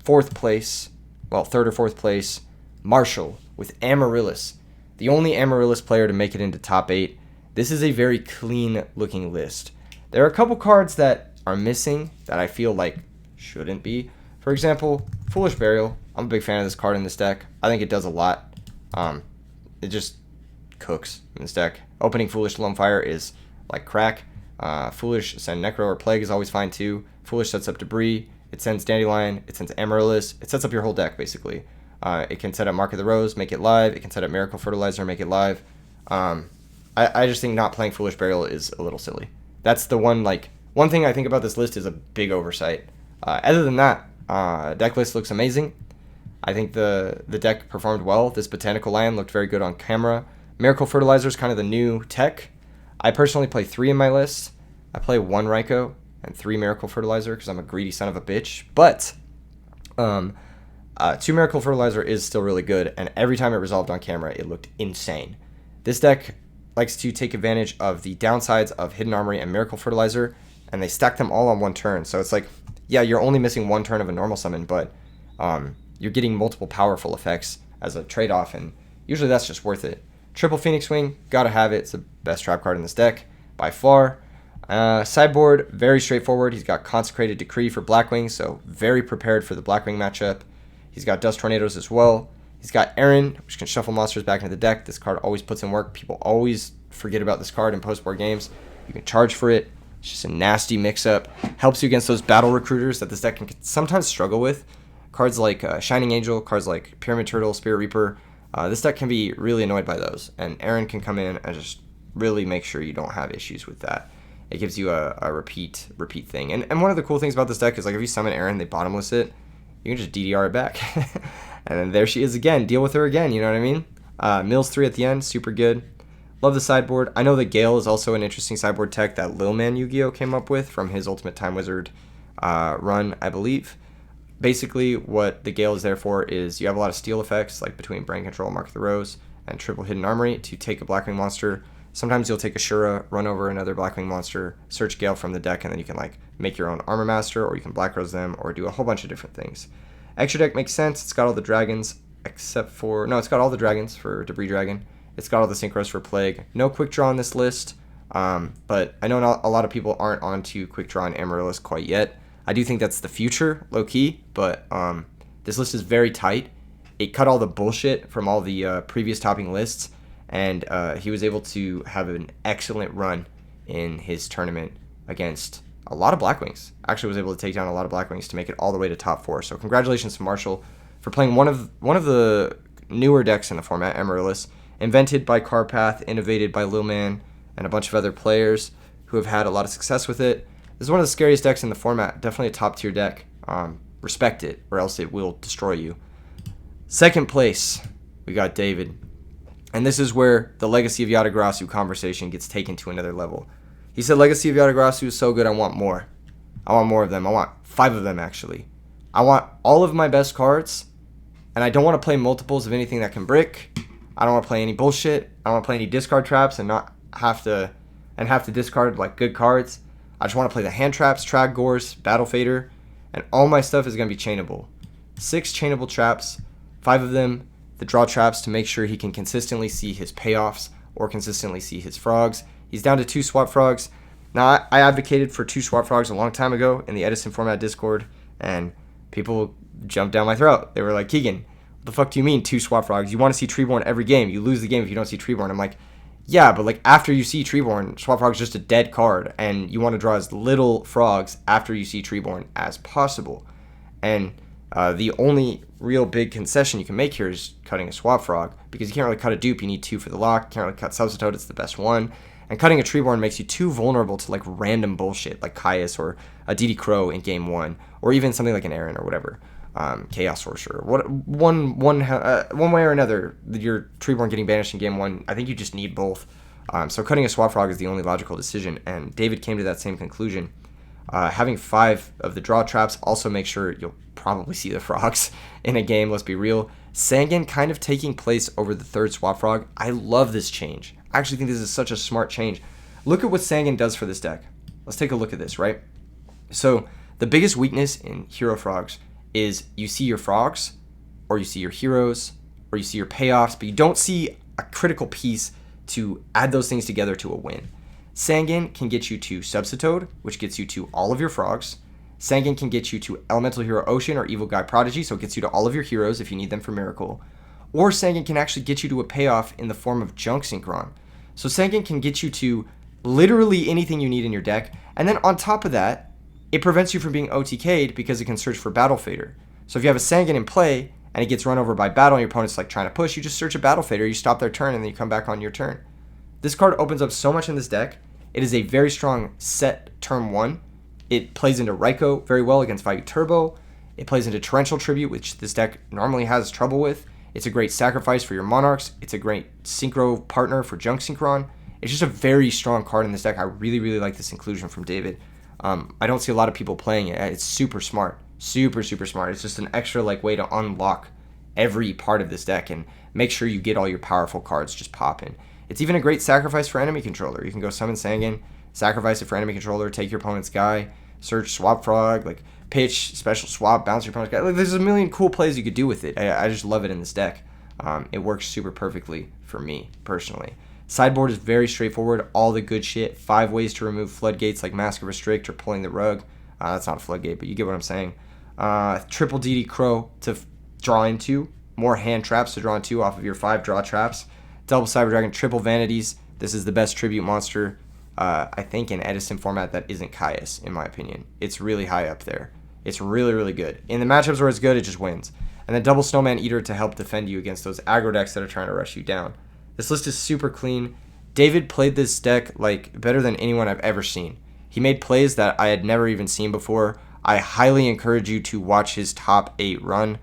Fourth place, well, third or fourth place, Marshall with Amaryllis. The only Amaryllis player to make it into top 8. This is a very clean looking list. There are a couple cards that are missing that I feel like shouldn't be. For example, Foolish Burial. I'm a big fan of this card in this deck. I think it does a lot. It just cooks in this deck. Opening Foolish Lone Fire is like crack. Foolish send Necro or Plague is always fine too. Foolish sets up Debris. It sends Dandelion. It sends Amaryllis. It sets up your whole deck basically. It can set up Mark of the Rose, make it live. It can set up Miracle Fertilizer, make it live. I just think not playing Foolish Burial is a little silly. That's the one thing I think about this list is a big oversight. Other than that, Decklist looks amazing. I think the deck performed well. This Botanical Lion looked very good on camera. Miracle Fertilizer is kind of the new tech. I personally play 3 in my list. I play 1 Raikou and 3 Miracle Fertilizer because I'm a greedy son of a bitch. But 2 Miracle Fertilizer is still really good, and every time it resolved on camera, it looked insane. This deck likes to take advantage of the downsides of Hidden Armory and Miracle Fertilizer, and they stack them all on one turn. So it's like, yeah, you're only missing 1 turn of a normal summon, but you're getting multiple powerful effects as a trade-off, and usually that's just worth it. Triple Phoenix Wing, gotta have it. It's the best trap card in this deck by far. Sideboard, very straightforward. He's got Consecrated Decree for Blackwing, so very prepared for the Blackwing matchup. He's got Dust Tornadoes as well. He's got Aaron, which can shuffle monsters back into the deck. This card always puts in work. People always forget about this card in post-board games. You can charge for it. It's just a nasty mix-up. Helps you against those battle recruiters that this deck can sometimes struggle with. Cards like Shining Angel, cards like Pyramid Turtle, Spirit Reaper. This deck can be really annoyed by those. And Aaron can come in and just really make sure you don't have issues with that. It gives you a repeat thing. And one of the cool things about this deck is, like, if you summon Aaron, they bottomless it, you can just DDR it back. And then there she is again. Deal with her again, you know what I mean? Mills 3 at the end, super good. Love the sideboard. I know that Gale is also an interesting sideboard tech that Lil Man Yu-Gi-Oh came up with from his Ultimate Time Wizard run, I believe. Basically, what the Gale is there for is you have a lot of steal effects, like between Brain Control, Mark of the Rose, and Triple Hidden Armory to take a Blackwing monster. Sometimes you'll take Ashura, run over another Blackwing monster, search Gale from the deck, and then you can like make your own Armor Master, or you can Black Rose them, or do a whole bunch of different things. Extra deck makes sense. It's got all the dragons, except for... No, it's got all the dragons for Debris Dragon. It's got all the Synchros for Plague. No Quick Draw on this list, but I know not a lot of people aren't onto Quick Draw and Amaryllis quite yet. I do think that's the future, low-key, but this list is very tight. It cut all the bullshit from all the previous topping lists, and he was able to have an excellent run in his tournament against a lot of Blackwings. Actually was able to take down a lot of Blackwings to make it all the way to top 4. So congratulations to Marshall for playing one of the newer decks in the format, Amaryllis, invented by Carpath, innovated by Lil Man, and a bunch of other players who have had a lot of success with it. This is one of the scariest decks in the format. Definitely a top tier deck. Respect it, or else it will destroy you. Second place, we got David. And this is where the Legacy of Yatagrasu conversation gets taken to another level. He said, Legacy of Yatagrasu is so good, I want more. I want more of them. I want 5 of them, actually. I want all of my best cards, and I don't want to play multiples of anything that can brick. I don't want to play any bullshit. I don't want to play any discard traps and not have to discard like good cards. I just want to play the hand traps, Trag Gores, Battle Fader, and all my stuff is going to be chainable. 6 chainable traps, 5 of them the draw traps to make sure he can consistently see his payoffs or consistently see his frogs. He's down to 2 swap frogs. Now, I advocated for 2 swap frogs a long time ago in the Edison format Discord, and people jumped down my throat. They were like, Keegan, what the fuck do you mean 2 swap frogs? You want to see Treeborn every game. You lose the game if you don't see Treeborn. I'm like, yeah, but like after you see Treeborn, swap frog's just a dead card, and you want to draw as little frogs after you see Treeborn as possible. And the only real big concession you can make here is cutting a swap frog, because you can't really cut a dupe. You need 2 for the lock. You can't really cut Substitute. It's the best one. And cutting a Treeborn makes you too vulnerable to like random bullshit like Caius or a DD Crow in game 1, or even something like an Aaron or whatever. Chaos Sorcerer. One way or another, your Treeborn getting banished in game 1, I think you just need both. So cutting a Swap Frog is the only logical decision, and David came to that same conclusion. Having 5 of the draw traps also makes sure you'll probably see the frogs in a game, let's be real. Sangan kind of taking place over the 3rd Swap Frog. I love this change. I actually think this is such a smart change. Look at what Sangan does for this deck. Let's take a look at this, right? So the biggest weakness in Hero Frogs is you see your frogs, or you see your heroes, or you see your payoffs, but you don't see a critical piece to add those things together to a win. Sangan can get you to Substitute, which gets you to all of your frogs. Sangan can get you to Elemental Hero Ocean or Evil Guy Prodigy, so it gets you to all of your heroes if you need them for Miracle. Or Sangan can actually get you to a payoff in the form of Junk Synchron. So Sangan can get you to literally anything you need in your deck, and then on top of that, it prevents you from being OTK'd because it can search for Battle Fader. So if you have a Sangan in play, and it gets run over by battle and your opponent's like trying to push, you just search a Battle Fader, you stop their turn, and then you come back on your turn. This card opens up so much in this deck. It is a very strong set turn 1. It plays into Raikou very well against Vayu Turbo. It plays into Torrential Tribute, which this deck normally has trouble with. It's a great sacrifice for your Monarchs. It's a great synchro partner for Junk Synchron. It's just a very strong card in this deck. I really, really like this inclusion from David. I don't see a lot of people playing it. It's super smart. Super, super smart. It's just an extra way to unlock every part of this deck and make sure you get all your powerful cards just popping. It's even a great sacrifice for enemy controller. You can go summon Sangan, sacrifice it for enemy controller, take your opponent's guy, search Swap Frog, pitch, special swap, bounce your opponent's guy. There's a million cool plays you could do with it. I just love it in this deck. It works super perfectly for me, personally. Sideboard is very straightforward. All the good shit. 5 ways to remove floodgates like Mask of Restrict or pulling the rug. That's not a floodgate, but you get what I'm saying. Triple DD Crow to draw into. More hand traps to draw into off of your 5 draw traps. Double Cyber Dragon, triple Vanities. This is the best tribute monster, I think, in Edison format that isn't Caius, in my opinion. It's really high up there. It's really, really good. In the matchups where it's good, it just wins. And then double Snowman Eater to help defend you against those aggro decks that are trying to rush you down. This list is super clean. David played this deck better than anyone I've ever seen. He made plays that I had never even seen before. I highly encourage you to watch his top 8 run,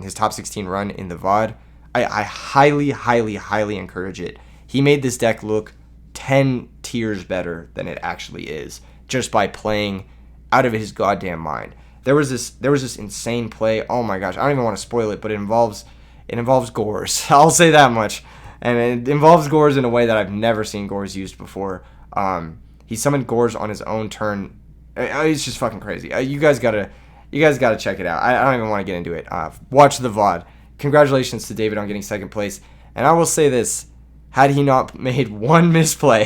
his top 16 run in the VOD. I highly, highly, highly encourage it. He made this deck look 10 tiers better than it actually is just by playing out of his goddamn mind. There was this insane play. Oh my gosh, I don't even want to spoil it, but it involves Gores. I'll say that much. And it involves Gores in a way that I've never seen Gores used before. He summoned Gores on his own turn. It's just fucking crazy. You guys gotta check it out. I don't even want to get into it. Watch the VOD. Congratulations to David on getting 2nd place. And I will say this: had he not made one misplay,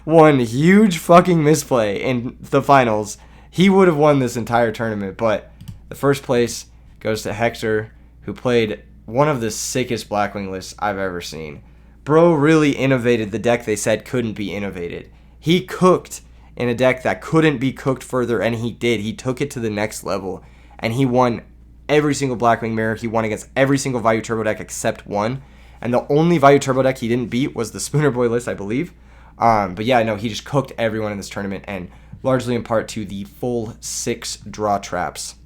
one huge fucking misplay in the finals, he would have won this entire tournament. But the 1st place goes to Hector, who played one of the sickest Blackwing lists I've ever seen. Bro really innovated the deck they said couldn't be innovated. He cooked in a deck that couldn't be cooked further, and he did. He took it to the next level, and he won every single Blackwing mirror. He won against every single Vayu Turbo deck except one, and the only Vayu Turbo deck he didn't beat was the Spooner Boy list, I believe. But yeah, no, he just cooked everyone in this tournament, and largely in part to the full 6 draw traps.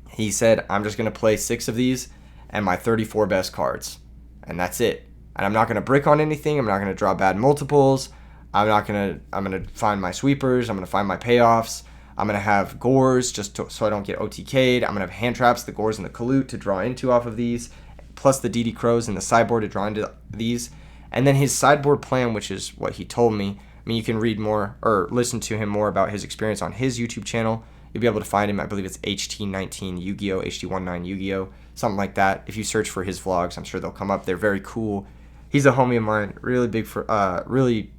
He said, I'm just going to play 6 of these and my 34 best cards, and that's it. And I'm not going to brick on anything. I'm not going to draw bad multiples. I'm going to find my sweepers. I'm going to find my payoffs. I'm going to have Gores so I don't get OTK'd. I'm going to have hand traps, the Gores and the Kalut to draw into off of these, plus the DD Crows and the sideboard to draw into these. And then his sideboard plan, which is what he told me. I mean, you can read more or listen to him more about his experience on his YouTube channel. You'll be able to find him. I believe it's HT19 Yu-Gi-Oh, HT19 Yu-Gi-Oh, something like that. If you search for his vlogs, I'm sure they'll come up. They're very cool. He's a homie of mine, really big for, really,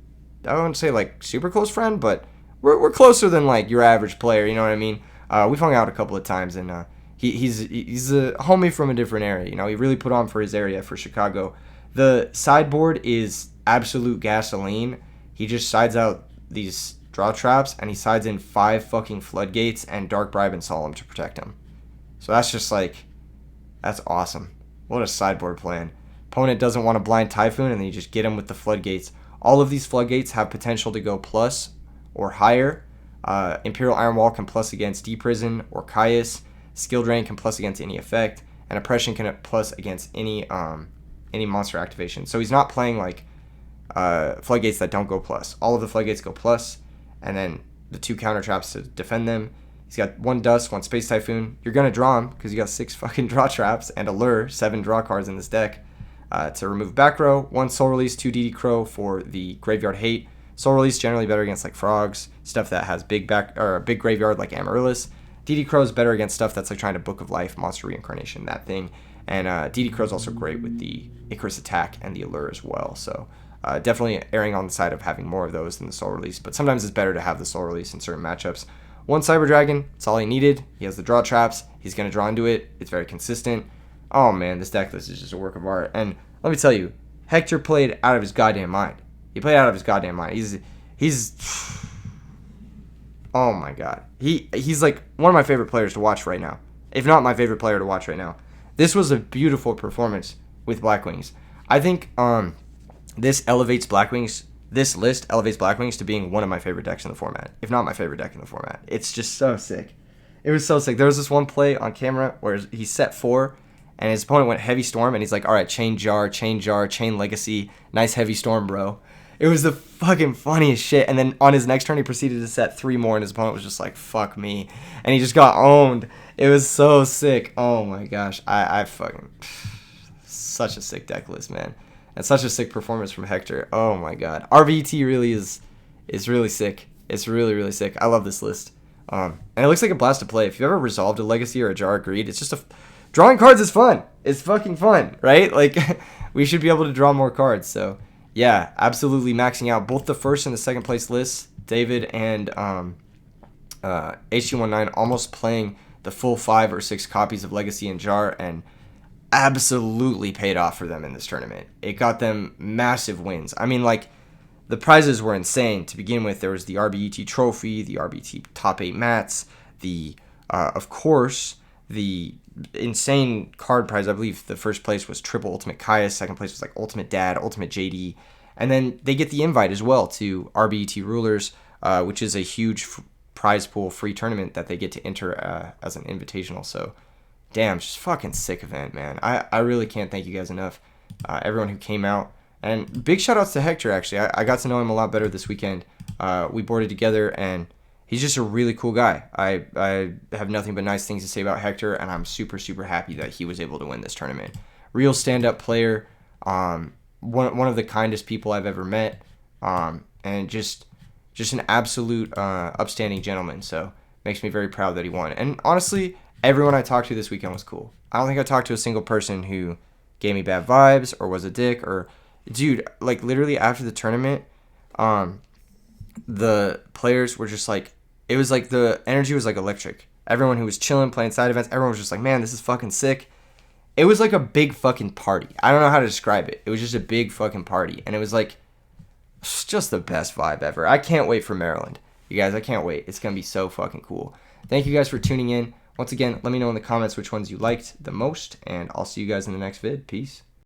I wouldn't say super close friend, but we're closer than your average player. You know what I mean? We've hung out a couple of times, and he's a homie from a different area. You know, he really put on for his area for Chicago. The sideboard is absolute gasoline. He just sides out these draw traps, and he sides in 5 fucking floodgates and Dark Bribe and Solemn to protect him. So that's just that's awesome. What a sideboard plan. Opponent doesn't want a blind Typhoon, and then you just get him with the floodgates. All of these floodgates have potential to go plus or higher. Imperial Iron Wall can plus against D-Prison or Caius. Skill Drain can plus against any effect, and Oppression can plus against any monster activation. So he's not playing like Floodgates that don't go plus. All of the Floodgates go plus, and then the 2 counter traps to defend them. He's got 1 Dust, 1 Space Typhoon. You're going to draw him because you got 6 fucking draw traps and a Lure, 7 draw cards in this deck. To remove back row, 1 Soul Release, 2 DD Crow for the Graveyard Hate. Soul Release generally better against like frogs, stuff that has big graveyard like Amaryllis. DD Crow is better against stuff that's like trying to Book of Life, Monster Reincarnation, that thing. And DD Crow is also great with the Icarus Attack and the Allure as well. So definitely erring on the side of having more of those than the Soul Release. But sometimes it's better to have the Soul Release in certain matchups. 1 Cyber Dragon, that's all he needed. He has the draw traps. He's going to draw into it. It's very consistent. Oh man, this deck list is just a work of art. And let me tell you, Hector played out of his goddamn mind. He played out of his goddamn mind. He's oh my god. He's like one of my favorite players to watch right now. If not my favorite player to watch right now. This was a beautiful performance with Blackwings. I think this list elevates Blackwings to being one of my favorite decks in the format. If not my favorite deck in the format. It's just so sick. It was so sick. There was this one play on camera where he set 4 and his opponent went Heavy Storm and he's like, alright, Chain Jar, Chain Legacy, nice Heavy Storm, bro. It was the fucking funniest shit. And then on his next turn, he proceeded to set 3 more, and his opponent was just like, fuck me. And he just got owned. It was so sick. Oh my gosh. I fucking... Such a sick deck list, man. And such a sick performance from Hector. Oh my god. RBET really is really sick. It's really, really sick. I love this list. And it looks like a blast to play. If you've ever resolved a Legacy or a Jar of Greed, it's just drawing cards is fun. It's fucking fun, right? Like, we should be able to draw more cards, so... Yeah, absolutely maxing out both the first and the second place lists. David and HG19 almost playing the full 5 or 6 copies of Legacy and Jar, and absolutely paid off for them in this tournament. It got them massive wins. I mean, like, the prizes were insane. To begin with, there was the RBET trophy, the RBET top 8 mats, of course, the insane card prize. I believe the first place was triple Ultimate Caius, second place was like Ultimate Dad, Ultimate JD, and then they get the invite as well to RBET Rulers, which is a huge prize pool free tournament that they get to enter as an invitational. So damn, just fucking sick event, man. I really can't thank you guys enough, everyone who came out, and big shout outs to Hector. Actually, I got to know him a lot better this weekend. We boarded together, and he's just a really cool guy. I have nothing but nice things to say about Hector, and I'm super, super happy that he was able to win this tournament. Real stand-up player, one of the kindest people I've ever met, and just an absolute upstanding gentleman. So makes me very proud that he won. And honestly, everyone I talked to this weekend was cool. I don't think I talked to a single person who gave me bad vibes or was a dick. Or, dude, like literally after the tournament, the players were just like, it was like the energy was like electric. Everyone who was chilling, playing side events, everyone was just like, man, this is fucking sick. It was like a big fucking party. I don't know how to describe it. It was just a big fucking party. And it was like, just the best vibe ever. I can't wait for Maryland. You guys, I can't wait. It's going to be so fucking cool. Thank you guys for tuning in. Once again, let me know in the comments which ones you liked the most. And I'll see you guys in the next vid. Peace.